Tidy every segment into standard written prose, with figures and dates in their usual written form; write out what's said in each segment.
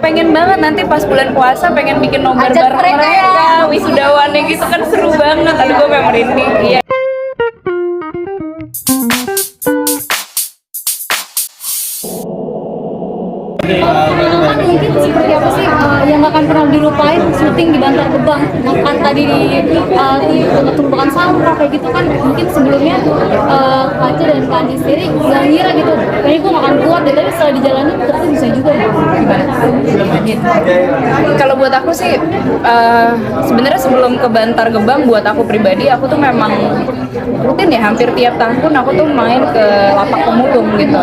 kepengen banget nanti pas bulan puasa pengen bikin nobar Ajak bareng mereka mereka, wisudawannya gitu kan seru banget. Aduh gue memang merinding. Iya. Pengalaman mungkin seperti apa sih yang gak akan pernah dilupain syuting di Bantar Gebang, makan tadi di tumpukan sampah kayak gitu kan, mungkin sebelumnya Kaca dan Kandi sendiri gak ngira gitu kayaknya gue gak akan kuat deh, tapi setelah dijalanin ternyata bisa juga ya. Kalau buat aku sih sebenarnya sebelum ke Bantar Gebang, buat aku pribadi aku tuh memang rutin ya, hampir tiap tahun aku tuh main ke Lapak Pemulung gitu.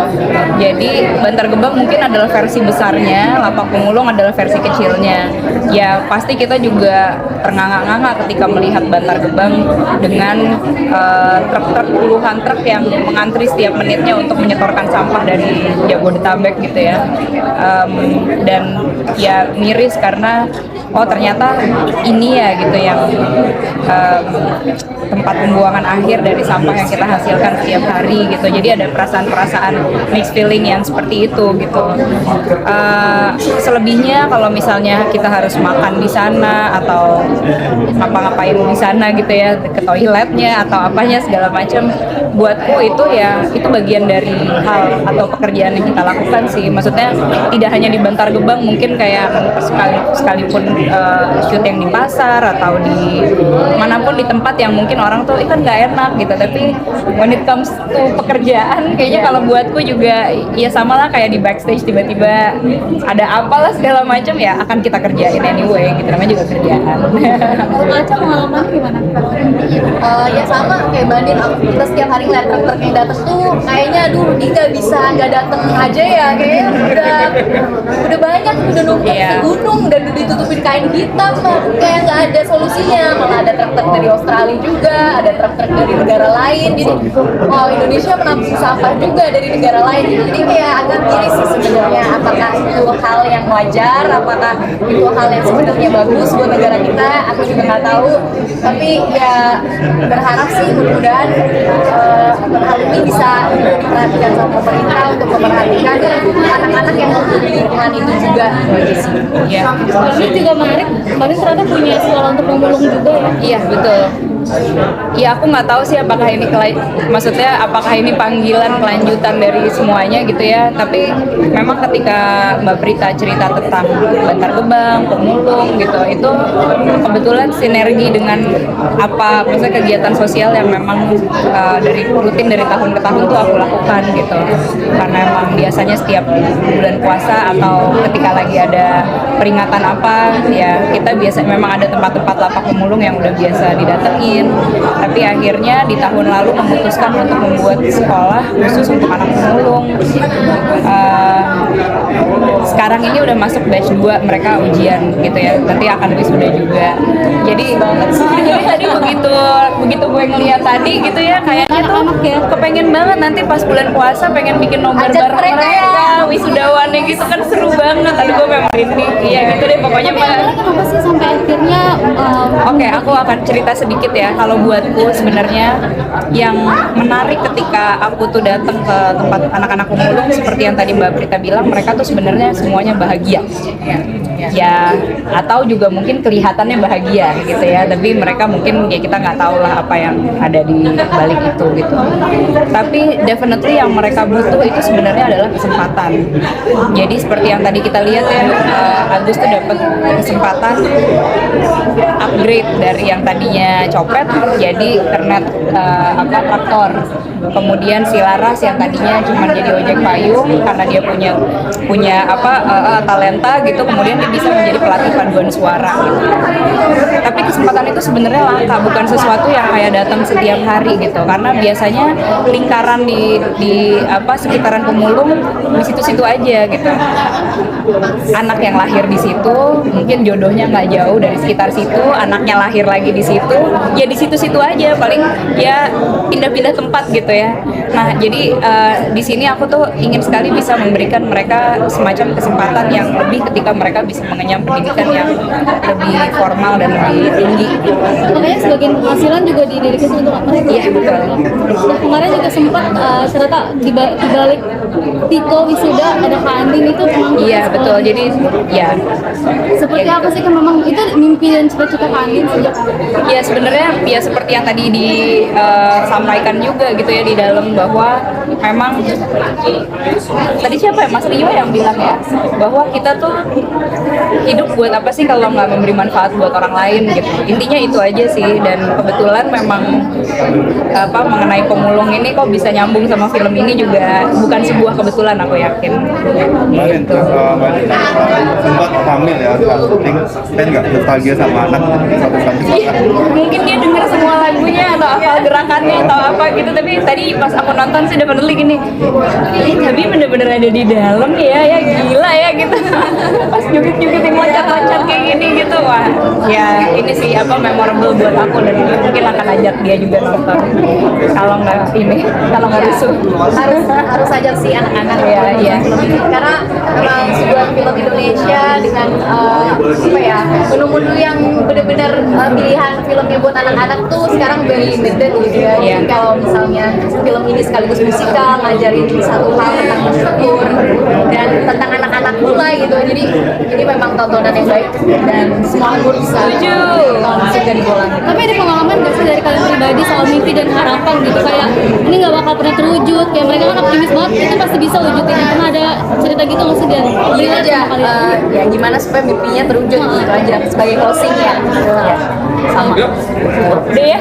Jadi Bantar Gebang mungkin adalah versi besarnya, Lapak Pemulung adalah versi kecilnya. Ya pasti kita juga ternganga-nganga ketika melihat Bantar Gebang dengan truk-truk, puluhan truk yang mengantri setiap menitnya untuk menyetorkan sampah dari Jabodetabek gitu ya. Dan ya miris karena oh ternyata ini ya gitu yang tempat pembuangan akhir dari sampah yang kita hasilkan setiap hari gitu. Jadi ada perasaan-perasaan mixed feeling yang seperti itu gitu. Selebihnya kalau misalnya kita harus makan di sana atau ngapa-ngapain di sana gitu ya, ke toiletnya atau apanya segala macam, buatku itu ya itu bagian dari hal atau pekerjaan yang kita lakukan sih. Maksudnya tidak hanya di Bantar Gebang, mungkin kayak sekalipun shoot yang di pasar atau di manapun di tempat yang mungkin orang tuh itu nggak enak gitu, tapi when it comes to pekerjaan kayaknya kalau buatku juga ya sama lah kayak di backstage tiba-tiba ada apalah segala macam ya akan kita kerjain anyway gitu, namanya juga kerjaan. Kalau Kaca pengalamannya gimana? Ya sama kayak Bandin, kita setiap hari ngeliat truk-truk yang datang tuh kayaknya aduh dia nggak bisa nggak datang aja ya, kayaknya udah banyak, udah numpuk gunung dan udah ditutupin kain hitam, kayak nggak ada solusinya. Malah ada truk-truk dari Australia juga, ada truk-truk dari negara lain, jadi Indonesia menampung sampah juga dari negara lain, jadi kayak agak miris sih sebenarnya. Apakah itu hal yang wajar, apakah itu hal yang sebenarnya bagus buat negara kita, aku juga nggak tahu. Tapi ya berharap sih mudah-mudahan hal ini bisa diperhatikan sama pemerintah untuk memperhatikan anak-anak yang hidup di lingkungan itu juga. Iya. Ini juga menarik, Mbak ternyata punya sekolah untuk pemulung juga ya? Iya betul. Ya aku nggak tahu sih apakah ini maksudnya apakah ini panggilan kelanjutan dari semuanya gitu ya. Tapi memang ketika Mbak Prita cerita tentang Bantar Gebang, pemulung gitu, itu kebetulan sinergi dengan apa maksudnya kegiatan sosial yang memang dari rutin dari tahun ke tahun tuh aku lakukan gitu. Karena emang biasanya setiap bulan puasa atau ketika lagi ada peringatan apa ya kita biasa memang ada tempat-tempat lapak pemulung yang udah biasa didatangi. Tapi akhirnya di tahun lalu memutuskan untuk membuat sekolah khusus untuk anak pemulung. Sekarang ini udah masuk batch 2, mereka ujian gitu ya, nanti akan wisuda juga. Jadi tadi begitu gue ngeliat tadi gitu ya, kayaknya tuh kepengen banget nanti pas bulan puasa pengen bikin nobar Ajak bareng mereka, wisudawannya gitu kan seru banget. Aduh gue memang merinding. Iya gitu deh pokoknya Mbak. Kenapa sih sampai akhirnya Oke, aku akan cerita sedikit ya. Kalau buatku sebenarnya yang menarik ketika aku tuh datang ke tempat anak-anak pemulung seperti yang tadi Mbak Prita bilang, mereka tuh sebenarnya semuanya bahagia. Ya, atau juga mungkin kelihatannya bahagia gitu ya. Tapi mereka mungkin ya kita nggak tahu lah apa yang ada di balik itu gitu. Tapi definitely yang mereka butuh itu sebenarnya adalah kesempatan. Jadi seperti yang tadi kita lihat ya, Agus tuh dapat kesempatan upgrade dari yang tadinya copet jadi kernet traktor. Kemudian si Laras yang tadinya cuma jadi ojek payung karena dia punya talenta gitu, kemudian dia bisa menjadi pelatih paduan suara gitu. Tapi kesempatan itu sebenarnya langka, bukan sesuatu yang kayak datang setiap hari gitu, karena biasanya lingkaran di sekitaran pemulung di situ-situ aja gitu. Anak yang lahir di situ mungkin jodohnya nggak jauh dari sekitar situ, anaknya lahir lagi di situ, ya di situ-situ aja, paling ya pindah-pindah tempat gitu ya. Nah jadi di sini aku tuh ingin sekali bisa memberikan mereka semacam kesempatan yang lebih ketika mereka bisa mengenyam pendidikan yang lebih formal dan lebih tinggi. Makanya sebagian penghasilan juga didedikasi untuk mereka. Iya betul. Nah kemarin juga sempat ternyata di balik Tiko wisuda ada Kak Andin itu memang Iya betul, jadi ya seperti apa sih kan memang itu mimpi dan cita-cita Kak Andin sejak ya sebenarnya ya seperti yang tadi disampaikan juga gitu ya di dalam, bahwa memang tadi siapa ya, Mas Rio yang bilang ya, bahwa kita tuh hidup buat apa sih kalau nggak memberi manfaat buat orang lain gitu. Intinya itu aja sih, dan kebetulan memang mengenai Pemulung ini kok bisa nyambung sama film ini juga bukan sebuah kebetulan, aku yakin. Kemarin sempat hamil ya saat syuting, dan nggak nostalgia sama anak satu satu. Iya, mungkin dia dengar semua lagunya atau hafal gerakannya atau apa gitu, tapi tadi pas aku nonton sih definitely gini, tapi bener-bener ada di dalam ya gila ya gitu. Pas nyubit-nyubit yang loncat-loncat kayak gini gitu, wah ya ini sih memorable buat aku, dan mungkin akan ajak dia juga nonton kalau nggak rusuh. Harus ajak si anak-anak Iya. karena memang sebuah film Indonesia dengan menu-menu yang benar-benar pilihan filmnya buat anak-anak tuh sekarang very limited gitu ya. Iya. Jadi kalau misalnya film ini sekaligus musikal, ngajarin satu hal tentang bersyukur dan tentang anak-anak pula gitu. Jadi ini memang tontonan yang baik dan semua umur bisa langsung dari bola. tapi ada pengalaman gak sih dari kalian pribadi soal mimpi dan harapan gitu kayak ini nggak bakal pernah terwujud, kayak mereka kan optimis banget itu pasti bisa wujudin, pernah ada cerita gitu nggak sih dan Ini relate aja sama kalian? ya gimana supaya mimpinya terwujud gitu aja sebagai closing ya. Sama. Udah ya.